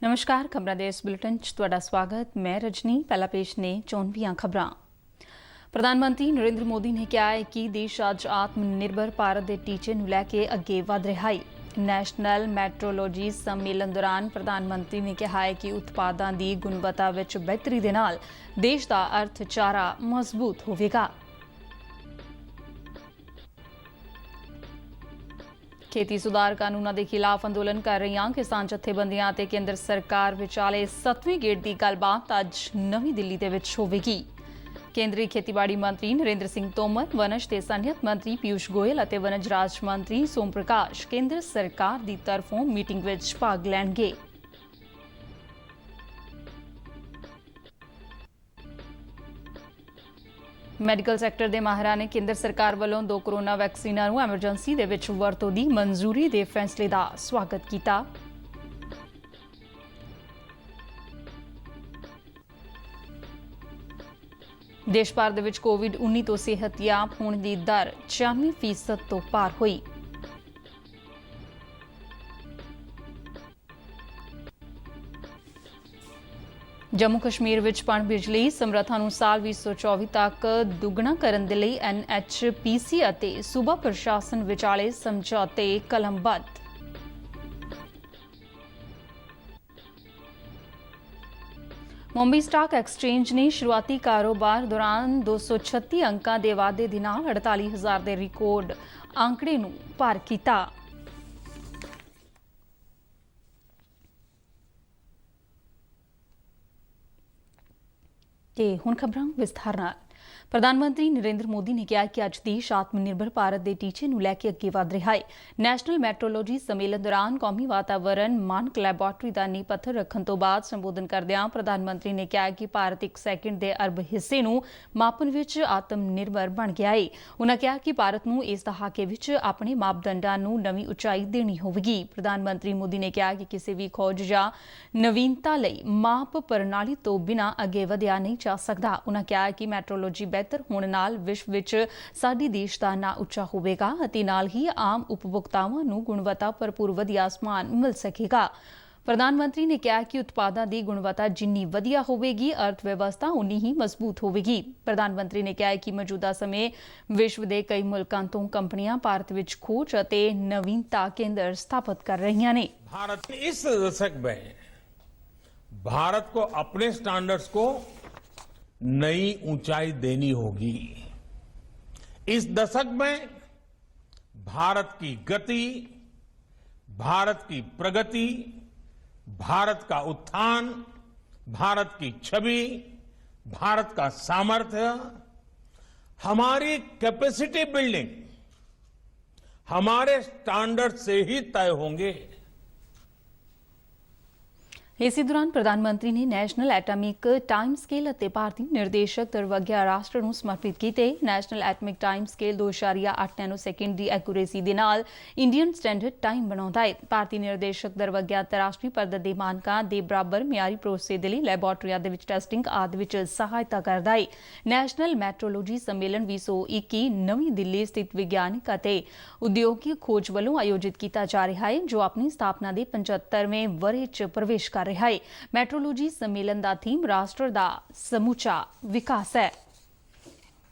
ਨਮਸਕਾਰ ਖਬਰਾਂ ਦੇ ਇਸ ਬੁਲੇਟਿਨ 'ਚ ਤੁਹਾਡਾ ਸਵਾਗਤ। ਮੈਂ ਰਜਨੀ। ਪਹਿਲਾ ਪੇਸ਼ ਨੇ ਚੋਣਵੀਆਂ ਖਬਰਾਂ। ਪ੍ਰਧਾਨ ਮੰਤਰੀ ਨਰਿੰਦਰ ਮੋਦੀ ਨੇ ਕਿਹਾ ਹੈ ਕਿ ਦੇਸ਼ ਅੱਜ ਆਤਮ ਨਿਰਭਰ ਭਾਰਤ ਦੇ ਟੀਚੇ ਨੂੰ ਲੈ ਕੇ ਅੱਗੇ ਵਧ ਰਿਹਾ ਹੈ। ਨੈਸ਼ਨਲ ਮੈਟਰੋਲੋਜੀ ਸੰਮੇਲਨ ਦੌਰਾਨ ਪ੍ਰਧਾਨ ਮੰਤਰੀ ਨੇ ਕਿਹਾ ਹੈ ਕਿ ਉਤਪਾਦਾਂ ਦੀ ਗੁਣਵੱਤਾ ਵਿੱਚ ਬਿਹਤਰੀ ਦੇ ਨਾਲ ਦੇਸ਼ ਦਾ ਅਰਥਚਾਰਾ ਮਜ਼ਬੂਤ ਹੋਵੇਗਾ। ਖੇਤੀ ਸੁਧਾਰ ਕਾਨੂੰਨਾਂ ਦੇ ਖਿਲਾਫ ਅੰਦੋਲਨ ਕਰ ਰਹੀਆਂ ਕਿਸਾਨ ਜਥੇਬੰਦੀਆਂ ਅਤੇ ਕੇਂਦਰ ਸਰਕਾਰ ਵਿਚਾਲੇ 7ਵੀਂ ਗੇੜ ਦੀ ਗੱਲਬਾਤ ਅੱਜ ਨਵੀਂ ਦਿੱਲੀ ਦੇ ਵਿੱਚ ਹੋਵੇਗੀ। ਕੇਂਦਰੀ ਖੇਤੀਬਾੜੀ ਮੰਤਰੀ ਨਰਿੰਦਰ ਸਿੰਘ ਤੋਮਰ, ਵਣਜ ਤੇ ਸਨਅਤ ਮੰਤਰੀ ਪਿਊਸ਼ ਗੋਇਲ ਅਤੇ ਵਣਜ ਰਾਜ ਮੰਤਰੀ ਸੋਮ ਪ੍ਰਕਾਸ਼ ਕੇਂਦਰ ਸਰਕਾਰ ਦੀ ਤਰਫੋਂ ਮੀਟਿੰਗ ਵਿੱਚ ਭਾਗ ਲੈਣਗੇ। ਮੈਡੀਕਲ ਸੈਕਟਰ ਦੇ ਮਾਹਿਰਾਂ ਨੇ ਕੇਂਦਰ ਸਰਕਾਰ ਵੱਲੋਂ 2 ਕੋਰੋਨਾ ਵੈਕਸੀਨਾਂ ਨੂੰ ਐਮਰਜੈਂਸੀ ਦੇ ਵਿੱਚ ਵਰਤੋਂ ਦੀ ਮਨਜ਼ੂਰੀ ਦੇ ਫੈਸਲੇ ਦਾ ਸਵਾਗਤ ਕੀਤਾ। ਦੇਸ਼ ਭਰ ਦੇ ਵਿੱਚ ਕੋਵਿਡ-19 ਤੋਂ ਸਿਹਤਯਾਬ ਹੋਣ ਦੀ ਦਰ 96% ਤੋਂ ਪਾਰ ਹੋਈ। ਜੰਮੂ ਕਸ਼ਮੀਰ ਵਿੱਚ ਪਣ ਬਿਜਲੀ ਸਮਰੱਥਾ ਨੂੰ ਸਾਲ 2024 ਤੱਕ ਦੁੱਗਣਾ ਕਰਨ ਦੇ ਲਈ NHPC ਅਤੇ ਸੂਬਾ ਪ੍ਰਸ਼ਾਸਨ ਵਿਚਾਲੇ ਸਮਝੌਤੇ ਕਲਮਬੱਧ। ਮੁੰਬਈ ਸਟਾਕ ਐਕਸਚੇਂਜ ਨੇ ਸ਼ੁਰੂਆਤੀ ਕਾਰੋਬਾਰ ਦੌਰਾਨ 236 ਅੰਕਾਂ ਦੇ ਵਾਧੇ ਦੇ ਨਾਲ 48,000 ਦੇ ਰਿਕਾਰਡ ਅੰਕੜੇ ਨੂੰ ਪਾਰ ਕੀਤਾ। ਤੇ ਹੁਣ ਖਬਰਾਂ ਵਿਸਥਾਰ ਨਾਲ। ਪ੍ਰਧਾਨ ਮੰਤਰੀ ਨਰਿੰਦਰ ਮੋਦੀ ਨੇ ਕਿਹਾ ਕਿ ਅੱਜ ਦੇਸ਼ ਆਤਮ ਨਿਰਭਰ ਭਾਰਤ ਦੇ ਟੀਚੇ ਨੂੰ ਲੈ ਕੇ ਅੱਗੇ ਵਧ ਰਿਹਾ ਹੈ। ਨੈਸ਼ਨਲ ਮੈਟਰੋਲੋਜੀ ਸੰਮੇਲਨ ਦੌਰਾਨ ਕੌਮੀ ਵਾਤਾਵਰਣ ਮਾਨਕ ਲੈਬੋਰੇਟਰੀ ਦਾ ਨੀਂਹ ਪੱਥਰ ਰੱਖਣ ਤੋਂ ਬਾਅਦ ਸੰਬੋਧਨ ਕਰਦਿਆਂ ਪ੍ਰਧਾਨ ਮੰਤਰੀ ਨੇ ਕਿਹਾ ਕਿ ਭਾਰਤ 1 ਸੈਕਿੰਡ ਦੇ ਅਰਬ ਹਿੱਸੇ ਨੂੰ ਮਾਪਣ ਵਿੱਚ ਆਤਮ ਨਿਰਭਰ ਬਣ ਗਿਆ ਹੈ। ਉਨ੍ਹਾਂ ਕਿਹਾ ਕਿ ਭਾਰਤ ਨੂੰ ਇਸ ਦਹਾਕੇ ਵਿੱਚ ਆਪਣੇ ਮਾਪਦੰਡਾਂ ਨੂੰ ਨਵੀਂ ਉਚਾਈ ਦੇਣੀ ਹੋਵੇਗੀ। ਪ੍ਰਧਾਨ ਮੰਤਰੀ ਮੋਦੀ ਨੇ ਕਿਹਾ ਕਿ ਕਿਸੇ ਵੀ ਖੋਜ ਜਾਂ ਨਵੀਨਤਾ ਲਈ ਮਾਪ ਪ੍ਰਣਾਲੀ ਤੋਂ ਬਿਨਾਂ ਅੱਗੇ ਵਧਿਆ ਨਹੀਂ ਜਾ ਸਕਦਾ। ਉਨ੍ਹਾਂ ਕਿਹਾ ਕਿ ਮੈਟਰੋਲੋਜੀ ਬਿਹਤਰ ਹੋਣ ਨਾਲ ਵਿਸ਼ਵ ਵਿੱਚ ਸਾਡੇ ਦੇਸ਼ ਦਾ ਨਾਂ ਉੱਚਾ ਹੋਵੇਗਾ ਅਤੇ ਨਾਲ ਹੀ ਆਮ ਉਪਭੋਗਤਾਵਾਂ ਨੂੰ ਗੁਣਵੱਤਾ ਭਰਪੂਰ ਵਧੀਆ ਸਮਾਨ ਮਿਲ ਸਕੇਗਾ। ਪ੍ਰਧਾਨ ਮੰਤਰੀ ਨੇ ਕਿਹਾ ਕਿ ਉਤਪਾਦਾਂ ਦੀ ਗੁਣਵੱਤਾ ਜਿੰਨੀ ਵਧੀਆ ਹੋਵੇਗੀ, ਅਰਥ ਵਿਵਸਥਾ ਉਨੀ ਹੀ ਮਜ਼ਬੂਤ ਹੋਵੇਗੀ। ਪ੍ਰਧਾਨ ਮੰਤਰੀ ਨੇ ਕਿਹਾ ਕਿ ਮੌਜੂਦਾ ਸਮੇਂ ਵਿਸ਼ਵ ਦੇ ਕਈ ਮੁਲਕਾਂ ਤੋਂ ਕੰਪਨੀਆਂ ਭਾਰਤ ਵਿੱਚ ਖੋਜ ਅਤੇ ਨਵੀਨਤਾ ਕੇਂਦਰ ਸਥਾਪਿਤ ਕਰ ਰਹੀਆਂ ਨੇ। भारत इस दशक में भारत को अपने स्टैंडर्ड्स को नई ऊंचाई देनी होगी। इस दशक में भारत की गति, भारत की प्रगति, भारत का उत्थान, भारत की छवि, भारत का सामर्थ्य, हमारी कैपेसिटी बिल्डिंग हमारे स्टैंडर्ड से ही तय होंगे। इसी दौरान प्रधानमंत्री ने नैशनल एटॉमिक टाइम स्केल ਅਤੇ ਭਾਰਤੀ ਨਿਰਦੇਸ਼ਕ ਦਰਵਗਿਆ ਰਾਸ਼ਟਰ ਨੂੰ ਸਮਰਪਿਤ ਕੀਤੇ। National atomic time scale 2.8 nanosecond ਦੀ ਐਕੂਰੇਸੀ ਦੇ ਨਾਲ ਇੰਡੀਅਨ ਸਟੈਂਡਰਡ ਟਾਈਮ ਬਣਾਉਂਦਾ ਹੈ। ਭਾਰਤੀ ਨਿਰਦੇਸ਼ਕ ਦਰਵਗਿਆ ਅੰਤਰਰਾਸ਼ਟਰੀ ਪੱਧਰ ਦੇ ਮਾਨਕਾਂ ਦੇ ਬਰਾਬਰ ਮਿਆਰੀ ਭਰੋਸੇ ਦੇ ਲਈ ਲੈਬੋਰਟਰੀਆਂ ਦੇ ਵਿੱਚ ਟੈਸਟਿੰਗ ਆਦਿ ਵਿੱਚ ਸਹਾਇਤਾ ਕਰਦਾ ਹੈ। ਨੈਸ਼ਨਲ ਮੈਟਰੋਲੋਜੀ ਸੰਮੇਲਨ 2021 ਨਵੀਂ ਦਿੱਲੀ ਸਥਿਤ ਵਿਗਿਆਨਕ ਅਤੇ ਉਦਯੋਗਿਕ ਖੋਜ ਵੱਲੋਂ ਆਯੋਜਿਤ ਕੀਤਾ ਜਾ ਰਿਹਾ ਹੈ, ਜੋ ਆਪਣੀ ਸਥਾਪਨਾ ਦੇ 75ਵੇਂ ਵਰ੍ਹੇ 'ਚ ਪ੍ਰਵੇਸ਼ ਕਰ ਰਿਹਾ ਹੈ। ਮੈਟਰੋਲੋਜੀ ਸੰਮੇਲਨ ਦਾ ਥੀਮ ਰਾਸ਼ਟਰ ਦਾ ਸਮੁੱਚਾ ਵਿਕਾਸ ਹੈ।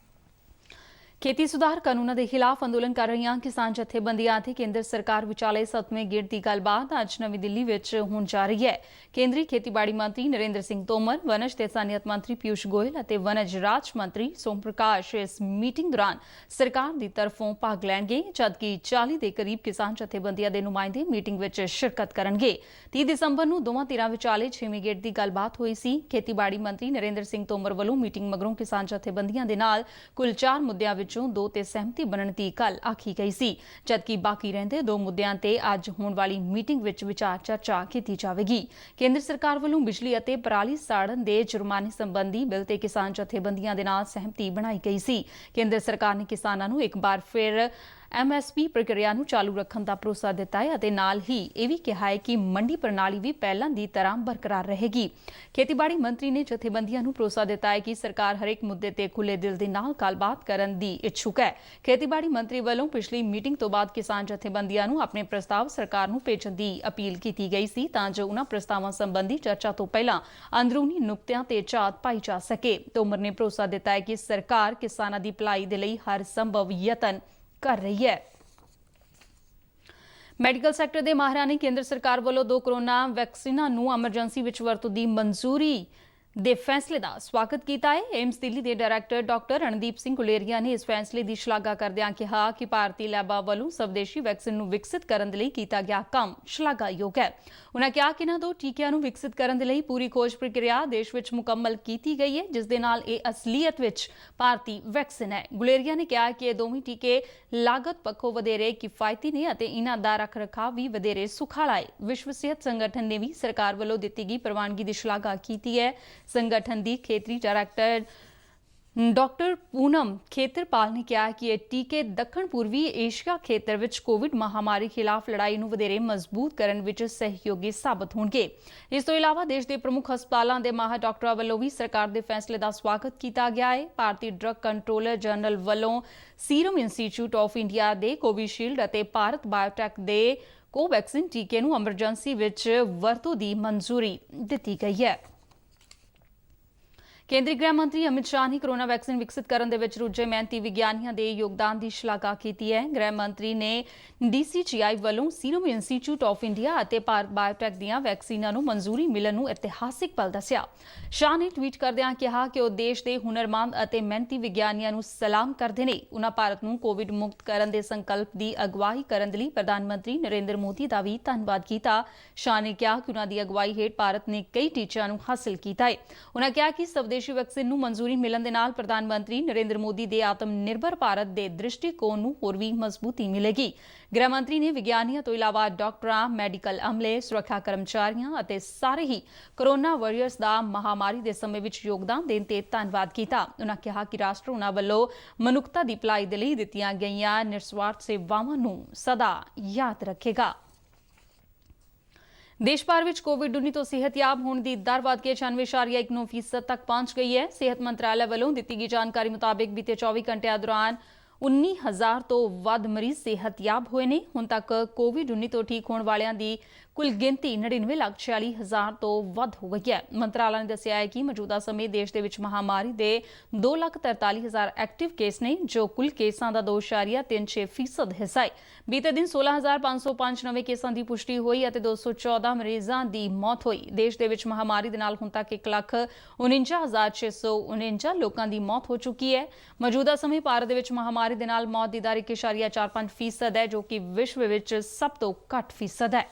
ਖੇਤੀ ਸੁਧਾਰ ਕਾਨੂੰਨਾਂ ਦੇ ਖਿਲਾਫ ਅੰਦੋਲਨ ਕਰ ਰਹੀਆਂ ਕਿਸਾਨ ਜਥੇਬੰਦੀਆਂ ਅਤੇ ਕੇਂਦਰ ਸਰਕਾਰ ਵਿਚਾਲੇ 7ਵੇਂ ਗੇੜ ਦੀ ਗੱਲਬਾਤ ਅੱਜ ਨਵੀਂ ਦਿੱਲੀ ਵਿੱਚ ਹੋਣ ਜਾ ਰਹੀ ਹੈ। ਕੇਂਦਰੀ ਖੇਤੀਬਾੜੀ ਮੰਤਰੀ ਨਰਿੰਦਰ ਸਿੰਘ ਤੋਮਰ, ਵਣਜ ਤੇ ਸਨਅਤ ਮੰਤਰੀ ਪਿਊਸ਼ ਗੋਇਲ ਅਤੇ ਵਣਜ ਰਾਜ ਮੰਤਰੀ ਸੋਮ ਪ੍ਰਕਾਸ਼ ਇਸ ਮੀਟਿੰਗ ਦੌਰਾਨ ਸਰਕਾਰ ਦੀ ਤਰਫੋਂ ਭਾਗ ਲੈਣਗੇ, ਜਦਕਿ 40 ਦੇ ਕਰੀਬ ਕਿਸਾਨ ਜਥੇਬੰਦੀਆਂ ਦੇ ਨੁਮਾਇੰਦੇ ਮੀਟਿੰਗ ਵਿੱਚ ਸ਼ਿਰਕਤ ਕਰਨਗੇ। 30 ਦਸੰਬਰ ਨੂੰ ਦੋਵਾਂ ਧਿਰਾਂ ਵਿਚਾਲੇ 6ਵੇਂ ਗੇੜ ਦੀ ਗੱਲਬਾਤ ਹੋਈ ਸੀ। ਖੇਤੀਬਾੜੀ ਮੰਤਰੀ ਨਰਿੰਦਰ ਸਿੰਘ ਤੋਮਰ ਵੱਲੋਂ ਮੀਟਿੰਗ ਮਗਰੋਂ ਕਿਸਾਨ ਜਥੇਬੰਦੀਆਂ ਦੇ ਨਾਲ ਕੁੱਲ 4 ਮੁੱਦਿਆਂ ਵਿੱਚੋਂ 2 ਤੇ ਸਹਿਮਤੀ ਬਣਨ ਦੀ ਗੱਲ ਆਖੀ ਗਈ ਸੀ, ਜਦਕਿ ਬਾਕੀ ਰਹਿੰਦੇ 2 ਮੁੱਦਿਆਂ ਤੇ ਅੱਜ ਹੋਣ ਵਾਲੀ ਮੀਟਿੰਗ ਵਿੱਚ ਵਿਚਾਰ ਚਰਚਾ ਕੀਤੀ ਜਾਵੇਗੀ। ਕੇਂਦਰ ਸਰਕਾਰ ਵੱਲੋਂ ਬਿਜਲੀ ਅਤੇ ਪਰਾਲੀ ਸਾੜਨ ਦੇ ਜੁਰਮਾਨੇ ਸੰਬੰਧੀ ਬਿੱਲ ਤੇ ਕਿਸਾਨ ਜਥੇਬੰਦੀਆਂ ਦੇ ਨਾਲ ਸਹਿਮਤੀ ਬਣਾਈ ਗਈ ਸੀ। ਕੇਂਦਰ ਸਰਕਾਰ ਨੇ ਕਿਸਾਨਾਂ ਨੂੰ ਇੱਕ ਵਾਰ ਫਿਰ MSP ਪ੍ਰਕਿਰਿਆ ਨੂੰ ਚਾਲੂ ਰੱਖਣ ਦਾ ਭਰੋਸਾ ਦਿੱਤਾ ਹੈ ਅਤੇ ਨਾਲ ਹੀ ਇਹ ਵੀ ਕਿਹਾ ਹੈ ਕਿ ਮੰਡੀ ਪ੍ਰਣਾਲੀ ਵੀ ਪਹਿਲਾਂ ਦੀ ਤਰ੍ਹਾਂ ਬਰਕਰਾਰ ਰਹੇਗੀ। ਖੇਤੀਬਾੜੀ ਮੰਤਰੀ ਨੇ ਜਥੇਬੰਦੀਆਂ ਨੂੰ ਭਰੋਸਾ ਦਿੱਤਾ ਹੈ ਕਿ ਸਰਕਾਰ ਹਰੇਕ ਮੁੱਦੇ ਤੇ ਖੁੱਲ੍ਹੇ ਦਿਲ ਦੇ ਨਾਲ ਗੱਲਬਾਤ ਕਰਨ ਦੀ ਇੱਛੁਕ ਹੈ। ਖੇਤੀਬਾੜੀ ਮੰਤਰੀ ਵੱਲੋਂ ਪਿਛਲੀ ਮੀਟਿੰਗ ਤੋਂ ਬਾਅਦ ਕਿਸਾਨ ਜਥੇਬੰਦੀਆਂ ਨੂੰ ਆਪਣੇ ਪ੍ਰਸਤਾਵ ਸਰਕਾਰ ਨੂੰ ਭੇਜਣ ਦੀ ਅਪੀਲ ਕੀਤੀ ਗਈ ਸੀ ਤਾਂ ਜੋ ਉਨ੍ਹਾਂ ਪ੍ਰਸਤਾਵਾਂ ਸੰਬੰਧੀ ਚਰਚਾ ਤੋਂ ਪਹਿਲਾਂ ਅੰਦਰੂਨੀ ਨੁਕਤਿਆਂ ਤੇ ਝਾਤ ਪਾਈ ਜਾ ਸਕੇ। ਤੋਮਰ ਨੇ ਭਰੋਸਾ ਦਿੱਤਾ ਹੈ ਕਿ ਸਰਕਾਰ ਕਿਸਾਨਾਂ ਦੀ ਭਲਾਈ ਦੇ ਲਈ ਹਰ ਸੰਭਵ ਯਤਨ ਕਰ ਰਹੀ ਹੈ। ਮੈਡੀਕਲ ਸੈਕਟਰ ਦੇ ਮਾਹਿਰਾਂ ਨੇ ਕੇਂਦਰ ਸਰਕਾਰ ਵੱਲੋਂ 2 ਕੋਰੋਨਾ ਵੈਕਸੀਨਾਂ ਨੂੰ ਐਮਰਜੈਂਸੀ ਵਿੱਚ ਵਰਤੋਂ ਦੀ ਮਨਜ਼ੂਰੀ ਦੇ ਫੈਸਲੇ ਦਾ ਸਵਾਗਤ ਕੀਤਾ ਹੈ। ਏਮਸ ਦਿੱਲੀ ਦੇ ਡਾਇਰੈਕਟਰ ਡਾਕਟਰ ਰਣਦੀਪ ਸਿੰਘ ਗੁਲੇਰੀਆ ਨੇ ਇਸ ਫੈਸਲੇ ਦੀ ਸ਼ਲਾਘਾ ਕਰਦਿਆਂ ਕਿਹਾ ਕਿ ਭਾਰਤੀ ਲੈਬਾਂ ਵੱਲੋਂ ਸਵਦੇਸ਼ੀ ਵੈਕਸੀਨ ਨੂੰ ਵਿਕਸਿਤ ਕਰਨ ਦੇ ਲਈ ਕੀਤਾ ਗਿਆ ਕੰਮ ਸ਼ਲਾਘਾਯੋਗ ਹੈ। ਉਨ੍ਹਾਂ ਕਿਹਾ ਕਿ ਇਹਨਾਂ 2 ਟੀਕਿਆਂ ਨੂੰ ਵਿਕਸਿਤ ਕਰਨ ਦੇ ਲਈ ਪੂਰੀ ਖੋਜ ਪ੍ਰਕਿਰਿਆ ਦੇਸ਼ ਵਿੱਚ ਮੁਕੰਮਲ ਕੀਤੀ ਗਈ ਹੈ, ਜਿਸ ਦੇ ਨਾਲ ਇਹ ਅਸਲੀਅਤ ਵਿੱਚ ਭਾਰਤੀ ਵੈਕਸੀਨ ਹੈ। ਗੁਲੇਰੀਆ ਨੇ ਕਿਹਾ ਕਿ ਇਹ ਦੋਵੇਂ ਟੀਕੇ ਲਾਗਤ ਪੱਖੋਂ ਵਧੇਰੇ ਕਿਫਾਇਤੀ ਨੇ ਅਤੇ ਇਹਨਾਂ ਦਾ ਰੱਖ-ਰਖਾਵ ਵੀ ਵਧੇਰੇ ਸੁਖਾਲਾ ਹੈ। ਵਿਸ਼ਵ ਸਿਹਤ ਸੰਗਠਨ ਨੇ ਵੀ ਸਰਕਾਰ ਵੱਲੋਂ ਦਿੱਤੀ ਗਈ ਪ੍ਰਵਾਨਗੀ ਦੀ ਸ਼ਲਾਘਾ ਕੀਤੀ ਹੈ। ਸੰਗਠਨ ਦੀ ਖੇਤਰੀ ਡਾਇਰੈਕਟਰ ਡਾਕਟਰ ਪੂਨਮ ਖੇਤਰਪਾਲ ਨੇ ਕਿਹਾ ਕਿ ਇਹ ਟੀਕੇ ਦੱਖਣ ਪੂਰਬੀ ਏਸ਼ੀਆ ਖੇਤਰ ਵਿੱਚ ਕੋਵਿਡ ਮਹਾਮਾਰੀ ਖਿਲਾਫ ਲੜਾਈ ਨੂੰ ਵਧੇਰੇ ਮਜ਼ਬੂਤ ਕਰਨ ਵਿੱਚ ਸਹਿਯੋਗੀ ਸਾਬਤ ਹੋਣਗੇ। ਇਸ ਤੋਂ ਇਲਾਵਾ ਦੇਸ਼ ਦੇ ਪ੍ਰਮੁੱਖ ਹਸਪਤਾਲਾਂ ਦੇ ਮਾਹਰ ਡਾਕਟਰਾਂ ਵੱਲੋਂ ਵੀ ਸਰਕਾਰ ਦੇ ਫੈਸਲੇ ਦਾ ਸਵਾਗਤ ਕੀਤਾ ਗਿਆ ਹੈ। ਭਾਰਤੀ ਡਰੱਗ ਕੰਟਰੋਲਰ ਜਨਰਲ ਵੱਲੋਂ ਸੀਰਮ ਇੰਸਟੀਚਿਊਟ ਆਫ ਇੰਡੀਆ ਦੇ ਕੋਵਿਸ਼ੀਲਡ ਅਤੇ ਭਾਰਤ ਬਾਇਓਟੈਕ ਦੇ ਕੋਵੈਕਸਿਨ ਟੀਕੇ ਨੂੰ ਐਮਰਜੈਂਸੀ ਵਿੱਚ ਵਰਤੋਂ ਦੀ ਮਨਜ਼ੂਰੀ ਦਿੱਤੀ ਗਈ ਹੈ। ਕੇਂਦਰੀ ਗ੍ਰਹਿ ਮੰਤਰੀ ਅਮਿਤ ਸ਼ਾਹ ਨੇ ਕੋਰੋਨਾ ਵੈਕਸੀਨ ਵਿਕਸਿਤ ਕਰਨ ਦੇ ਵਿੱਚ ਰੁੱਝੇ ਮਿਹਨਤੀ ਵਿਗਿਆਨੀਆਂ ਦੇ ਯੋਗਦਾਨ ਦੀ ਸ਼ਲਾਘਾ ਕੀਤੀ ਹੈ। ਗ੍ਰਹਿ ਮੰਤਰੀ ਨੇ DCGI ਵੱਲੋਂ ਸੀਰਮ ਇੰਸਟੀਚਿਊਟ ਆਫ ਇੰਡੀਆ ਅਤੇ ਭਾਰਤ ਬਾਇਓਟੈਕ ਦੀਆਂ ਵੈਕਸੀਨਾਂ ਨੂੰ ਮਨਜ਼ੂਰੀ ਮਿਲਣ ਨੂੰ ਇਤਿਹਾਸਿਕ ਪਲ ਦੱਸਿਆ। ਸ਼ਾਹ ਨੇ ਟਵੀਟ ਕਰਦਿਆਂ ਕਿਹਾ ਕਿ ਉਹ ਦੇਸ਼ ਦੇ ਹੁਨਰਮੰਦ ਅਤੇ ਮਿਹਨਤੀ ਵਿਗਿਆਨੀਆਂ ਨੂੰ ਸਲਾਮ ਕਰਦੇ ਨੇ। ਉਨ੍ਹਾਂ ਭਾਰਤ ਨੂੰ ਕੋਵਿਡ ਮੁਕਤ ਕਰਨ ਦੇ ਸੰਕਲਪ ਦੀ ਅਗਵਾਈ ਕਰਨ ਦੇ ਲਈ ਪ੍ਰਧਾਨ ਮੰਤਰੀ ਨਰਿੰਦਰ ਮੋਦੀ ਦਾ ਵੀ ਧੰਨਵਾਦ ਕੀਤਾ। ਸ਼ਾਹ ਨੇ ਕਿਹਾ ਕਿ ਉਨ੍ਹਾਂ ਦੀ ਅਗਵਾਈ ਹੇਠ ਭਾਰਤ ਨੇ ਕਈ ਟੀਚਿਆਂ ਨੂੰ ਹਾਸਲ ਕੀਤਾ ਹੈ। ਉਨ੍ਹਾਂ ਕਿਹਾ ਕਿ ਸਵਦੇਸ਼ੀ ਵੈਕਸੀਨ ਨੂੰ ਮਨਜ਼ੂਰੀ ਮਿਲਣ ਦੇ ਨਾਲ ਪ੍ਰਧਾਨ ਮੰਤਰੀ ਨਰਿੰਦਰ ਮੋਦੀ ਦੇ ਆਤਮ ਨਿਰਭਰ ਭਾਰਤ ਦੇ ਦ੍ਰਿਸ਼ਟੀਕੋਣ ਨੂੰ ਹੋਰ ਵੀ ਮਜ਼ਬੂਤੀ ਮਿਲੇਗੀ। ਗ੍ਰਹਿ ਮੰਤਰੀ ਨੇ ਵਿਗਿਆਨੀਆਂ ਤੋਂ ਇਲਾਵਾ ਡਾਕਟਰਾਂ, ਮੈਡੀਕਲ ਅਮਲੇ, ਸੁਰੱਖਿਆ ਕਰਮਚਾਰੀਆਂ ਅਤੇ ਸਾਰੇ ਹੀ ਕੋਰੋਨਾ ਵਾਰੀਅਰਸ ਦਾ ਮਹਾਮਾਰੀ ਦੇ ਸਮੇਂ ਵਿੱਚ ਯੋਗਦਾਨ ਦੇਣ ਤੇ ਧੰਨਵਾਦ ਕੀਤਾ। ਉਨ੍ਹਾਂ ਕਿਹਾ ਕਿ ਰਾਸ਼ਟਰ ਉਨ੍ਹਾਂ ਵੱਲੋਂ ਮਨੁੱਖਤਾ ਦੀ ਭਲਾਈ ਦੇ ਲਈ ਦਿੱਤੀਆਂ ਗਈਆਂ ਨਿਰਸਵਾਰਥ ਸੇਵਾਵਾਂ ਨੂੰ ਸਦਾ ਯਾਦ ਰੱਖੇਗਾ। ਦੇਸ਼ ਭਰ ਵਿੱਚ ਕੋਵਿਡ-19 ਤੋਂ ਸਿਹਤਯਾਬ ਹੋਣ ਦੀ ਦਰ ਵਧ ਕੇ 96.19% ਤੱਕ ਪਹੁੰਚ ਗਈ ਹੈ। ਸਿਹਤ ਮੰਤਰਾਲਾ ਵੱਲੋਂ ਦਿੱਤੀ ਗਈ ਜਾਣਕਾਰੀ ਮੁਤਾਬਿਕ ਬੀਤੇ 24 ਘੰਟਿਆਂ ਦੌਰਾਨ 19,000 ਤੋਂ ਵੱਧ ਮਰੀਜ਼ ਸਿਹਤਯਾਬ ਹੋਏ ਨੇ। ਹੁਣ ਤੱਕ ਕੋਵਿਡ-19 ਤੋਂ ਠੀਕ ਹੋਣ ਵਾਲਿਆਂ ਦੀ ਕੁੱਲ ਗਿਣਤੀ 99,46,000 ਤੋਂ ਵੱਧ ਹੋ ਗਈ ਹੈ। ਮੰਤਰਾਲਾ ਨੇ ਦੱਸਿਆ ਹੈ ਕਿ ਮੌਜੂਦਾ ਸਮੇਂ ਦੇਸ਼ ਦੇ ਵਿੱਚ ਮਹਾਮਾਰੀ ਦੇ 2,43,000 ਐਕਟਿਵ ਕੇਸ ਨੇ, ਜੋ ਕੁੱਲ ਕੇਸਾਂ ਦਾ 2.36% ਹਿੱਸਾ ਹੈ। ਬੀਤੇ ਦਿਨ 16,505 ਨਵੇਂ ਕੇਸਾਂ ਦੀ ਪੁਸ਼ਟੀ ਹੋਈ ਅਤੇ 214 ਮਰੀਜ਼ਾਂ ਦੀ ਮੌਤ ਹੋਈ। ਦੇਸ਼ ਦੇ ਵਿੱਚ ਮਹਾਮਾਰੀ ਦੇ ਨਾਲ ਹੁਣ ਤੱਕ 1,49,649 ਲੋਕਾਂ ਦੀ ਮੌਤ ਹੋ ਚੁੱਕੀ ਹੈ। ਮੌਜੂਦਾ ਸਮੇਂ ਭਾਰਤ ਦੇ ਵਿੱਚ ਮਹਾਮਾਰੀ ਦੇ ਨਾਲ ਮੌਤ ਦੀ ਦਰ 1.45% ਹੈ, ਜੋ ਕਿ ਵਿਸ਼ਵ ਵਿੱਚ ਸਭ ਤੋਂ ਘੱਟ ਫੀਸਦ ਹੈ।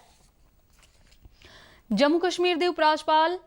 ਜੰਮੂ ਕਸ਼ਮੀਰ ਦੇ ਉਪ ਰਾਜਪਾਲ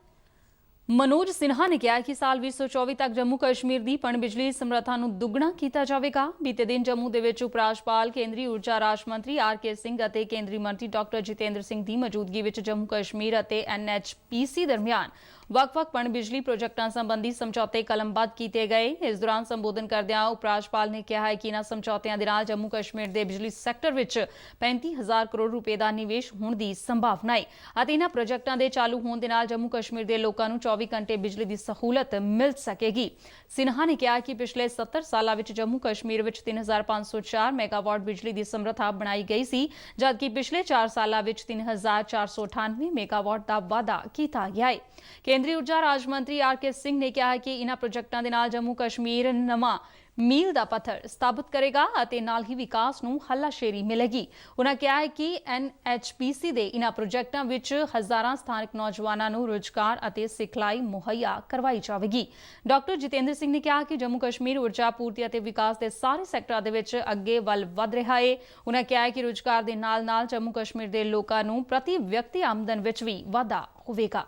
ਮਨੋਜ ਸਿਨਹਾ ਨੇ ਕਿਹਾ ਕਿ ਸਾਲ 2024 ਤੱਕ ਜੰਮੂ ਕਸ਼ਮੀਰ ਦੀ ਪਣ ਬਿਜਲੀ ਸਮਰੱਥਾ ਨੂੰ ਦੁੱਗਣਾ ਕੀਤਾ ਜਾਵੇਗਾ। ਬੀਤੇ ਦਿਨ ਜੰਮੂ ਦੇ ਵਿੱਚ ਉਪ ਰਾਜਪਾਲ, ਕੇਂਦਰੀ ਊਰਜਾ ਰਾਜ ਮੰਤਰੀ RK ਸਿੰਘ ਅਤੇ ਕੇਂਦਰੀ ਮੰਤਰੀ ਡਾਕਟਰ ਜਿਤੇਂਦਰ ਸਿੰਘ ਦੀ ਮੌਜੂਦਗੀ ਵਿੱਚ ਜੰਮੂ ਕਸ਼ਮੀਰ ਅਤੇ NHPC ਦਰਮਿਆਨ ਵੱਖ-ਵੱਖ ਪਣ ਬਿਜਲੀ ਪ੍ਰੋਜੈਕਟਾਂ ਸੰਬੰਧੀ ਸਮਝੌਤੇ ਕਲਮਬੱਧ ਕੀਤੇ ਗਏ। ਇਸ ਦੌਰਾਨ ਸੰਬੋਧਨ ਕਰਦਿਆਂ ਉਪ ਰਾਜਪਾਲ ਨੇ ਕਿਹਾ ਕਿ ਇਹਨਾਂ ਸਮਝੌਤਿਆਂ ਦੇ ਨਾਲ ਜੰਮੂ ਕਸ਼ਮੀਰ ਦੇ ਬਿਜਲੀ ਸੈਕਟਰ ਵਿੱਚ 35,000 ਕਰੋੜ ਰੁਪਏ ਦਾ ਨਿਵੇਸ਼ ਹੋਣ ਦੀ ਸੰਭਾਵਨਾ ਹੈ ਅਤੇ ਇਹਨਾਂ ਪ੍ਰੋਜੈਕਟਾਂ ਦੇ ਚਾਲੂ ਹੋਣ ਦੇ ਨਾਲ ਜੰਮੂ ਕਸ਼ਮੀਰ ਦੇ ਲੋਕਾਂ ਨੂੰ 24 ਘੰਟੇ ਬਿਜਲੀ ਦੀ ਸਹੂਲਤ ਮਿਲ ਸਕੇਗੀ। ਸਿਨਹਾ ਨੇ ਕਿਹਾ ਕਿ ਪਿਛਲੇ 70 ਸਾਲਾਂ ਵਿੱਚ ਜੰਮੂ ਕਸ਼ਮੀਰ ਵਿੱਚ 3,504 ਮੈਗਾਵਾਟ ਬਿਜਲੀ ਦੀ ਸਮਰੱਥਾ ਬਣਾਈ ਗਈ ਸੀ, ਜਦਕਿ ਪਿਛਲੇ 4 ਸਾਲਾਂ ਵਿੱਚ 3,498 ਮੈਗਾਵਾਟ ਦਾ ਵਾਧਾ ਕੀਤਾ ਗਿਆ ਹੈ। ਕੇਂਦਰੀ ਊਰਜਾ ਰਾਜ ਮੰਤਰੀ RK ਸਿੰਘ ਨੇ ਕਿਹਾ ਕਿ ਇਹਨਾਂ ਪ੍ਰੋਜੈਕਟਾਂ ਦੇ ਨਾਲ ਜੰਮੂ ਕਸ਼ਮੀਰ ਨਵਾਂ ਮੀਲ ਦਾ ਪੱਥਰ ਸਥਾਪਿਤ ਕਰੇਗਾ ਅਤੇ ਨਾਲ ਹੀ ਵਿਕਾਸ ਨੂੰ ਹੱਲਾਸ਼ੇਰੀ ਮਿਲੇਗੀ। ਉਨ੍ਹਾਂ ਕਿਹਾ ਹੈ ਕਿ NHPC ਦੇ ਇਹਨਾਂ ਪ੍ਰੋਜੈਕਟਾਂ ਵਿੱਚ ਹਜ਼ਾਰਾਂ ਸਥਾਨਕ ਨੌਜਵਾਨਾਂ ਨੂੰ ਰੁਜ਼ਗਾਰ ਅਤੇ ਸਿਖਲਾਈ ਮੁਹੱਈਆ ਕਰਵਾਈ ਜਾਵੇਗੀ। ਡਾਕਟਰ ਜਿਤੇਂਦਰ ਸਿੰਘ ਨੇ ਕਿਹਾ ਕਿ ਜੰਮੂ ਕਸ਼ਮੀਰ ਊਰਜਾ ਪੂਰਤੀ ਅਤੇ ਵਿਕਾਸ ਦੇ ਸਾਰੇ ਸੈਕਟਰਾਂ ਦੇ ਵਿੱਚ ਅੱਗੇ ਵੱਲ ਵਧ ਰਿਹਾ ਹੈ। ਉਨ੍ਹਾਂ ਕਿਹਾ ਹੈ ਕਿ ਰੁਜ਼ਗਾਰ ਦੇ ਨਾਲ-ਨਾਲ ਜੰਮੂ ਕਸ਼ਮੀਰ ਦੇ ਲੋਕਾਂ ਨੂੰ ਪ੍ਰਤੀ ਵਿਅਕਤੀ ਆਮਦਨ ਵਿੱਚ ਵੀ ਵਾਧਾ ਹੋਵੇਗਾ।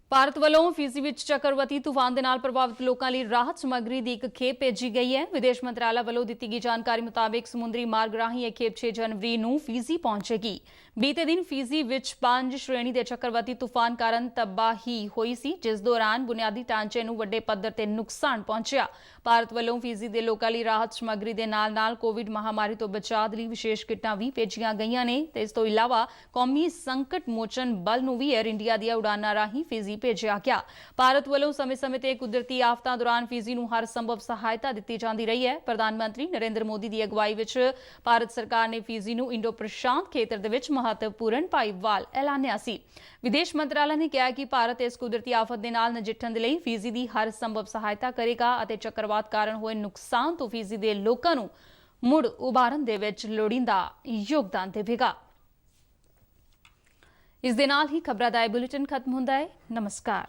ਭਾਰਤ ਵੱਲੋਂ ਫੀਜੀ ਵਿੱਚ ਚੱਕਰਵਾਤੀ ਤੂਫਾਨ ਦੇ ਨਾਲ ਪ੍ਰਭਾਵਿਤ ਲੋਕਾਂ ਲਈ ਰਾਹਤ ਸਮੱਗਰੀ ਦੀ ਇੱਕ ਖੇਪ ਭੇਜੀ ਗਈ ਹੈ। ਵਿਦੇਸ਼ ਮੰਤਰਾਲਾ ਵੱਲੋਂ ਦਿੱਤੀ ਗਈ ਜਾਣਕਾਰੀ ਮੁਤਾਬਿਕ ਸਮੁੰਦਰੀ ਮਾਰਗ ਰਾਹੀਂ ਇਹ ਖੇਪ 6 ਜਨਵਰੀ ਨੂੰ ਫੀਜੀ ਪਹੁੰਚੇਗੀ। ਬੀਤੇ ਦਿਨ ਫੀਜੀ ਵਿੱਚ 5 ਸ਼੍ਰੇਣੀ ਦੇ ਚੱਕਰਵਾਤੀ ਤੂਫਾਨ ਕਾਰਨ ਤਬਾਹੀ ਹੋਈ ਸੀ, ਜਿਸ ਦੌਰਾਨ ਬੁਨਿਆਦੀ ਢਾਂਚੇ ਨੂੰ ਵੱਡੇ ਪੱਧਰ ਤੇ ਨੁਕਸਾਨ ਪਹੁੰਚਿਆ। ਭਾਰਤ ਵੱਲੋਂ ਫੀਜੀ ਦੇ ਲੋਕਾਂ ਲਈ ਰਾਹਤ ਸਮੱਗਰੀ ਦੇ ਨਾਲ-ਨਾਲ ਕੋਵਿਡ ਮਹਾਮਾਰੀ ਤੋਂ ਬਚਾਅ ਲਈ ਵਿਸ਼ੇਸ਼ ਕਿੱਟਾਂ ਵੀ ਭੇਜੀਆਂ ਗਈਆਂ ਨੇ ਤੇ ਇਸ ਤੋਂ ਇਲਾਵਾ ਕੌਮੀ ਸੰਕਟ ਮੋਚਨ ਬਲ ਨੂੰ ਵੀ ਏਅਰ ਇੰਡੀਆ ਦੀਆਂ ਉਡਾਨਾਂ ਰਾਹੀਂ ਫੀਜੀ ਭੇਜਿਆ ਗਿਆ। ਭਾਰਤ ਵੱਲੋਂ ਸਮੇਂ-ਸਮੇਂ ਤੇ ਕੁਦਰਤੀ ਆਫਤਾਂ ਦੌਰਾਨ ਫੀਜੀ ਨੂੰ ਹਰ ਸੰਭਵ ਸਹਾਇਤਾ ਦਿੱਤੀ ਜਾਂਦੀ ਰਹੀ ਹੈ। ਪ੍ਰਧਾਨ ਮੰਤਰੀ ਨਰਿੰਦਰ ਮੋਦੀ ਦੀ ਅਗਵਾਈ ਵਿੱਚ ਭਾਰਤ ਸਰਕਾਰ ਨੇ ਫੀਜੀ ਨੂੰ ਇੰਡੋ ਪ੍ਰਸ਼ਾਂਤ ਖੇਤਰ ਦੇ ਵਿੱਚ ਮਹੱਤਵਪੂਰਨ ਭਾਈਵਾਲ ਐਲਾਨਿਆ ਸੀ। ਵਿਦੇਸ਼ ਮੰਤਰਾਲਾ ਨੇ ਕਿਹਾ ਕਿ ਭਾਰਤ ਇਸ ਕੁਦਰਤੀ ਆਫਤ ਦੇ ਨਾਲ ਨਜਿੱਠਣ ਦੇ ਲਈ ਫੀਜੀ ਦੀ ਹਰ ਸੰਭਵ ਸਹਾਇਤਾ ਕਰੇਗਾ ਅਤੇ ਚੱਕਰਵਾਤ ਕਾਰਨ ਹੋਏ ਨੁਕਸਾਨ ਤੋਂ ਫੀਜੀ ਦੇ ਲੋਕਾਂ ਨੂੰ ਮੁੜ ਉਭਾਰਨ ਦੇ ਵਿੱਚ ਲੋੜੀਂਦਾ ਯੋਗਦਾਨ ਦੇਵੇਗਾ। ਇਸ ਦੇ ਨਾਲ ਹੀ ਖਬਰਾਂ ਦਾ ਇਹ ਬੁਲੇਟਿਨ ਖਤਮ ਹੁੰਦਾ ਹੈ। ਨਮਸਕਾਰ।